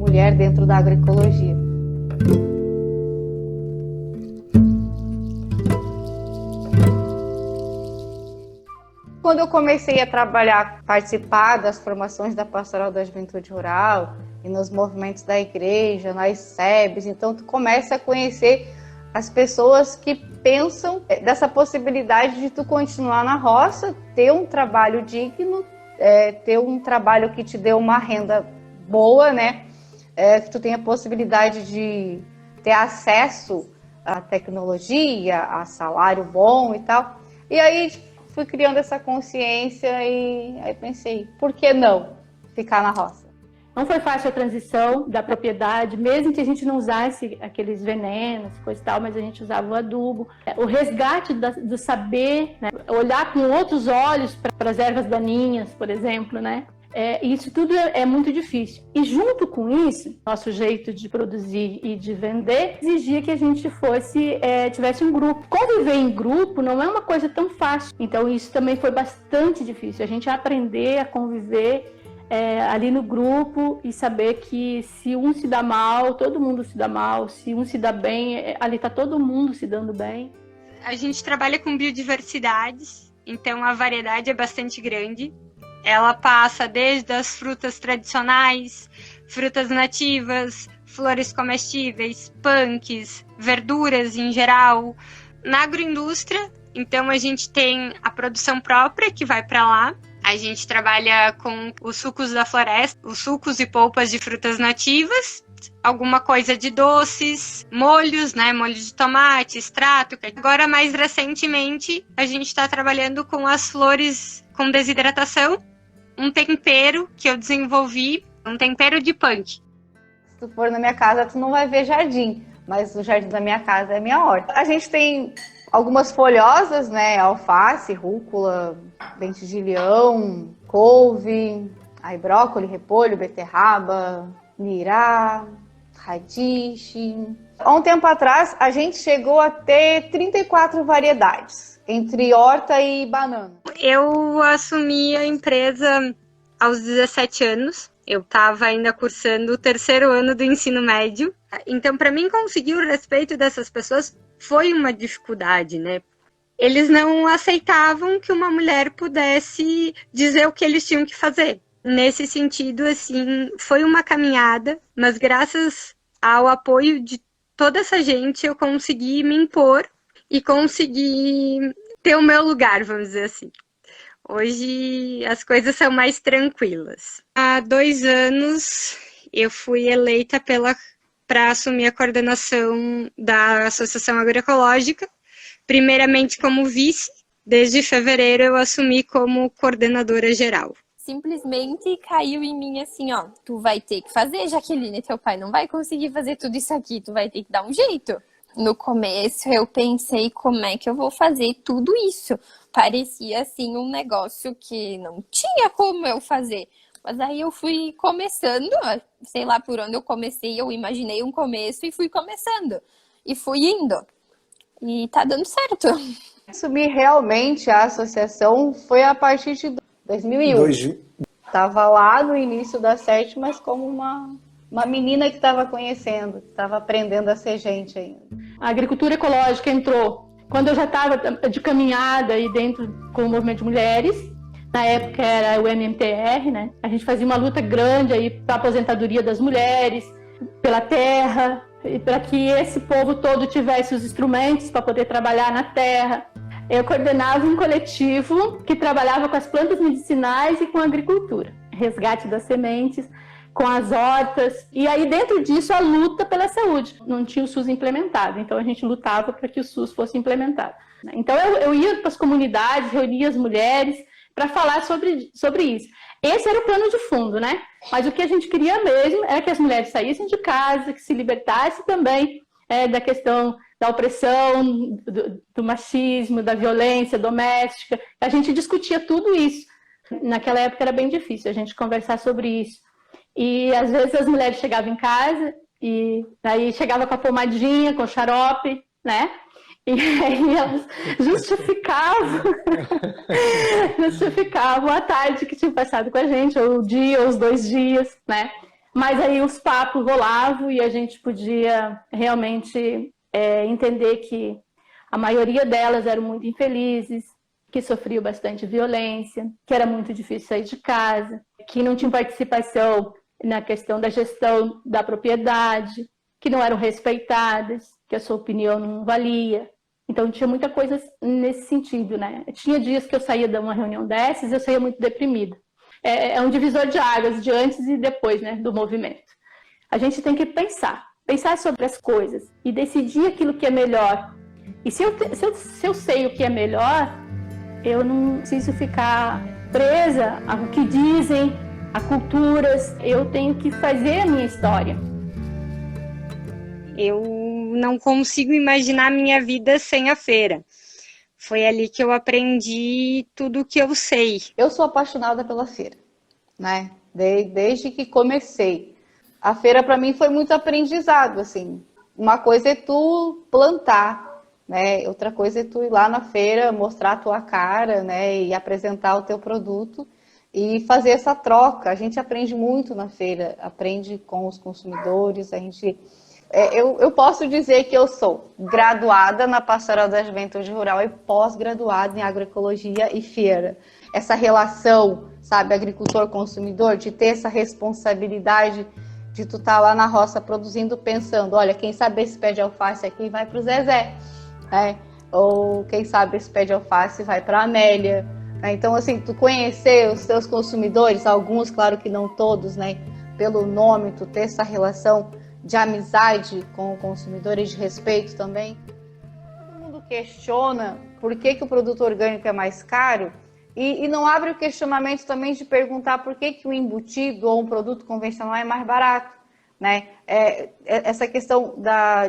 mulher dentro da agroecologia. Quando eu comecei a trabalhar, participar das formações da Pastoral da Juventude Rural e nos movimentos da igreja, nas SEBs, então tu começa a conhecer as pessoas que pensam dessa possibilidade de tu continuar na roça, ter um trabalho digno, ter um trabalho que te dê uma renda boa, né? Que tu tenha a possibilidade de ter acesso à tecnologia, a salário bom e tal. E aí fui criando essa consciência e aí pensei, por que não ficar na roça? Não foi fácil a transição da propriedade, mesmo que a gente não usasse aqueles venenos, coisa e tal, mas a gente usava o adubo. O resgate do saber, né? Olhar com outros olhos para as ervas daninhas, por exemplo, né? Isso tudo é muito difícil. E junto com isso, nosso jeito de produzir e de vender exigia que a gente tivesse um grupo. Conviver em grupo não é uma coisa tão fácil. Então isso também foi bastante difícil. A gente aprender a conviver ali no grupo e saber que se um se dá mal, todo mundo se dá mal. Se um se dá bem, ali está todo mundo se dando bem. A gente trabalha com biodiversidades, então a variedade é bastante grande. Ela passa desde as frutas tradicionais, frutas nativas, flores comestíveis, punks, verduras em geral. Na agroindústria, então a gente tem a produção própria que vai para lá. A gente trabalha com os sucos da floresta, os sucos e polpas de frutas nativas, alguma coisa de doces, molhos, né? Molho de tomate, extrato. Agora, mais recentemente, a gente está trabalhando com as flores com desidratação, um tempero que eu desenvolvi, um tempero de punk. Se tu for na minha casa, tu não vai ver jardim, mas o jardim da minha casa é minha horta. A gente tem algumas folhosas, né? Alface, rúcula, dente de leão, couve, aí brócolis, repolho, beterraba, nirá, radiche. Há um tempo atrás, a gente chegou a ter 34 variedades, entre horta e banana. Eu assumi a empresa aos 17 anos. Eu estava ainda cursando o 3º ano do ensino médio. Então, para mim, conseguir o respeito dessas pessoas foi uma dificuldade, né? Eles não aceitavam que uma mulher pudesse dizer o que eles tinham que fazer. Nesse sentido, assim, foi uma caminhada, mas graças ao apoio de toda essa gente, eu consegui me impor e consegui ter o meu lugar, vamos dizer assim. Hoje as coisas são mais tranquilas. Há 2 anos eu fui eleita para assumir a coordenação da Associação Agroecológica, primeiramente como vice. Desde fevereiro eu assumi como coordenadora geral. Simplesmente caiu em mim assim, ó, tu vai ter que fazer, Jaqueline, teu pai não vai conseguir fazer tudo isso aqui, tu vai ter que dar um jeito. No começo eu pensei como é que eu vou fazer tudo isso. Parecia assim um negócio que não tinha como eu fazer. Mas aí eu fui começando, sei lá por onde eu comecei, eu imaginei um começo e fui começando. E fui indo. E tá dando certo. Assumir realmente a associação foi a partir de 2001. Estava lá no início da SERT, mas como uma menina que estava conhecendo, que estava aprendendo a ser gente ainda. A agricultura ecológica entrou quando eu já estava de caminhada e dentro com o movimento de mulheres. Na época era o MMTR, né? A gente fazia uma luta grande aí para a aposentadoria das mulheres, pela terra, e para que esse povo todo tivesse os instrumentos para poder trabalhar na terra. Eu coordenava um coletivo que trabalhava com as plantas medicinais e com a agricultura, resgate das sementes, com as hortas, e aí dentro disso a luta pela saúde. Não tinha o SUS implementado, então a gente lutava para que o SUS fosse implementado. Então eu ia para as comunidades, reunia as mulheres para falar sobre isso. Esse era o plano de fundo, né? Mas o que a gente queria mesmo era que as mulheres saíssem de casa, que se libertassem também da questão da opressão, do machismo, da violência doméstica. A gente discutia tudo isso. Naquela época era bem difícil a gente conversar sobre isso. E às vezes as mulheres chegavam em casa e aí chegava com a pomadinha, com o xarope, né? E aí elas justificavam a tarde que tinha passado com a gente, ou o dia, ou os 2 dias, né? Mas aí os papos rolavam e a gente podia realmente entender que a maioria delas eram muito infelizes, que sofriam bastante violência, que era muito difícil sair de casa, que não tinham participação na questão da gestão da propriedade, que não eram respeitadas, que a sua opinião não valia. Então tinha muita coisa nesse sentido, né? Tinha dias que eu saía de uma reunião dessas e eu saía muito deprimida. É um divisor de águas, de antes e depois, né, do movimento. A gente tem que pensar sobre as coisas e decidir aquilo que é melhor. E se eu sei o que é melhor, eu não preciso ficar presa ao que dizem, a culturas. Eu tenho que fazer a minha história. Eu não consigo imaginar a minha vida sem a feira. Foi ali que eu aprendi tudo o que eu sei. Eu sou apaixonada pela feira, né? Desde que comecei. A feira para mim foi muito aprendizado, assim. Uma coisa é tu plantar, né? Outra coisa é tu ir lá na feira, mostrar a tua cara, né? E apresentar o teu produto e fazer essa troca. A gente aprende muito na feira, aprende com os consumidores, a gente... Eu posso dizer que eu sou graduada na Pastoral da Juventude Rural e pós-graduada em agroecologia e feira. Essa relação, sabe, agricultor-consumidor, de ter essa responsabilidade de tu estar lá na roça produzindo, pensando, olha, quem sabe esse pé de alface aqui vai para o Zezé, né? Ou quem sabe esse pé de alface vai para a Amélia. Né? Então, assim, tu conhecer os teus consumidores, alguns, claro que não todos, né? Pelo nome, tu ter essa relação de amizade com o consumidor e de respeito também. Todo mundo questiona por que o produto orgânico é mais caro e não abre o questionamento também de perguntar por que o embutido ou um produto convencional é mais barato, né? Essa questão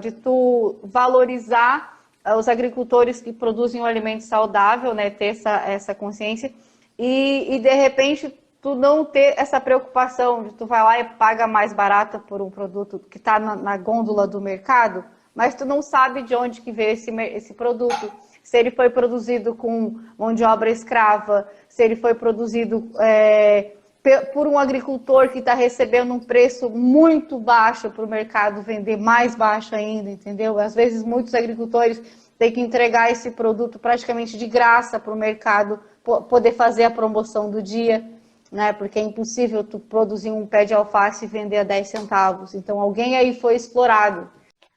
de tu valorizar os agricultores que produzem um alimento saudável, né? Ter essa consciência e de repente tu não ter essa preocupação de tu vai lá e paga mais barata por um produto que está na gôndola do mercado, mas tu não sabe de onde que veio esse produto. Se ele foi produzido com mão de obra escrava, se ele foi produzido por um agricultor que está recebendo um preço muito baixo para o mercado vender mais baixo ainda, entendeu? Às vezes muitos agricultores têm que entregar esse produto praticamente de graça para o mercado poder fazer a promoção do dia. Né? Porque é impossível tu produzir um pé de alface e vender a 10 centavos. Então, alguém aí foi explorado.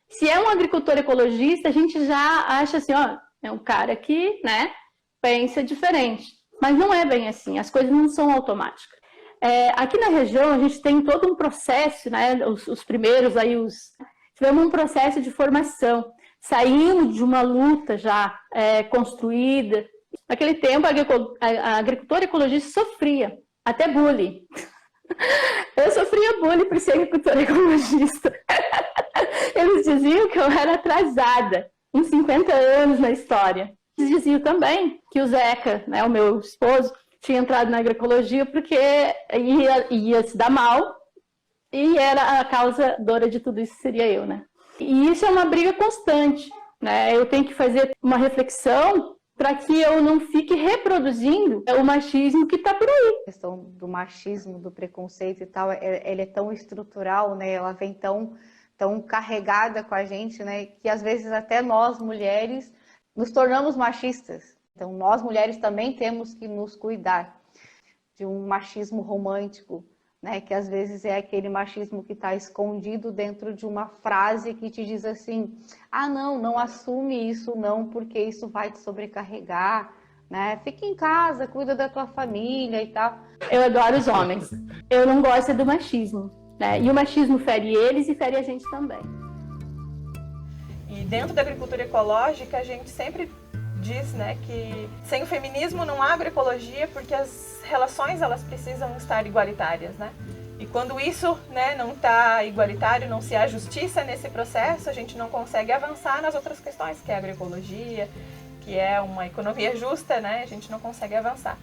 Se é um agricultor ecologista, a gente já acha assim, ó, é um cara que, né, pensa diferente. Mas não é bem assim, as coisas não são automáticas. Aqui na região, a gente tem todo um processo, né, os primeiros aí, tivemos um processo de formação. Saímos de uma luta já construída. Naquele tempo, a agricultora ecologista sofria. Até bullying. Eu sofria bullying por ser agricultora ecologista. Eles diziam que eu era atrasada, uns 50 anos na história. Eles diziam também que o Zeca, né, o meu esposo, tinha entrado na agroecologia porque ia se dar mal e era a causadora de tudo isso seria eu, né? E isso é uma briga constante, né? Eu tenho que fazer uma reflexão para que eu não fique reproduzindo o machismo que está por aí. A questão do machismo, do preconceito e tal, ele é tão estrutural, né? Ela vem tão carregada com a gente, né? Que às vezes até nós, mulheres, nos tornamos machistas. Então, nós, mulheres, também temos que nos cuidar de um machismo romântico, né? Que às vezes é aquele machismo que está escondido dentro de uma frase que te diz assim, ah, não assume isso não, porque isso vai te sobrecarregar, né? Fica em casa, cuida da tua família e tal. Eu adoro os homens. Eu não gosto do machismo, né? E o machismo fere eles e fere a gente também. E dentro da agricultura ecológica, a gente sempre diz, né, que sem o feminismo não há agroecologia, porque as relações elas precisam estar igualitárias, né? E quando isso, né, não está igualitário, não se há justiça nesse processo, a gente não consegue avançar nas outras questões, que é a agroecologia, que é uma economia justa, né? A gente não consegue avançar.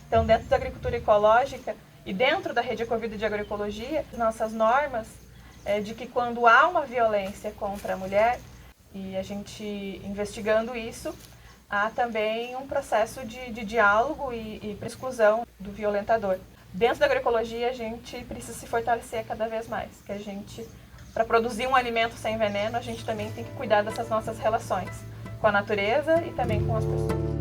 Então, dentro da agricultura ecológica e dentro da rede Ecovida de agroecologia, nossas normas é de que quando há uma violência contra a mulher, e a gente investigando isso, há também um processo de diálogo e exclusão do violentador. dentro da agroecologia a gente precisa se fortalecer cada vez mais, que a gente, para produzir um alimento sem veneno, a gente também tem que cuidar dessas nossas relações com a natureza e também com as pessoas.